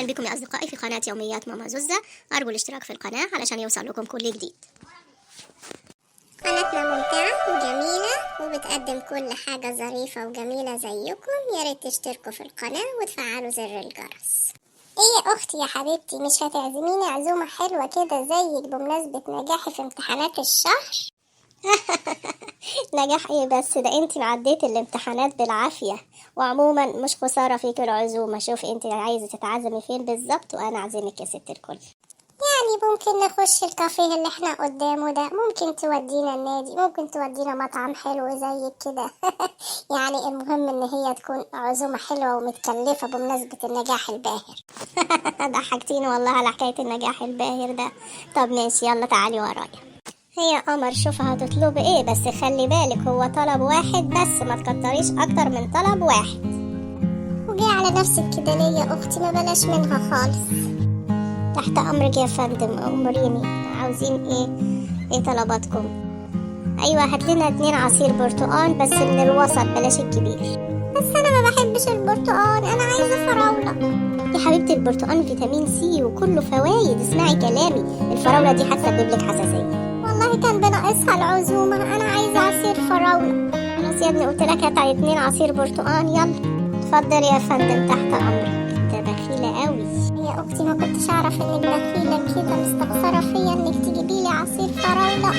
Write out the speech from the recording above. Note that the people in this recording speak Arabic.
بكم يا أصدقائي في قناة يوميات ماما زوزة. أرجو الاشتراك في القناة علشان يوصل لكم كل جديد. قناتنا ممتعة وجميلة وبتقدم كل حاجة ظريفة وجميلة زيكم. ياريت تشتركوا في القناة وتفعلوا زر الجرس. ايه يا اختي يا حبيبتي، مش هتعزميني عزومة حلوة كده زيك بمناسبة نجاحي في امتحانات الشهر؟ نجاح ايه بس؟ ده انتي عديتي الامتحانات بالعافية، وعموما مش خسارة فيك العزومة. شوفي انتي عايزة تتعزمي فين بالظبط وانا اعزمك يا ست الكل. يعني ممكن نخش الكافيه اللي احنا قدامه ده، ممكن تودينا النادي، ممكن تودينا مطعم حلو زي كده. يعني المهم ان هي تكون عزومة حلوة ومتكلفة بمناسبة النجاح الباهر. ضحكتيني والله على حكاية النجاح الباهر ده. طب ماشي، يلا تعالي ورايا. هي قمر، شوف هتطلبي ايه، بس خلي بالك هو طلب واحد بس، ما تكتريش اكتر من طلب واحد. وجاي على نفسك كده ليه يا اختي؟ ما بلاش منها خالص. تحت امرك يا فندم، امريني. عاوزين ايه؟ ايه طلباتكم؟ ايوه، هات لنا 2 عصير برتقال بس من الوسط، بلاش الكبير. بس انا ما بحبش البرتقال، انا عايزة فراولة. يا حبيبتي البرتقال فيتامين سي وكله فوايد، اسمعي كلامي، الفراولة دي هتسبب لك حساسية. والله كان بناقصها العزومة، انا عايزة عصير فراولة. خلاص يا ابني، قلت لك هات 2 عصير برتقال. يلا اتفضل يا فندم، تحت امرك. انت بخيلة قوي يا اختي، ما كنتش اعرف انك بخيلة كده، مستخسرة فيا انك تجيبيلي عصير فراولة.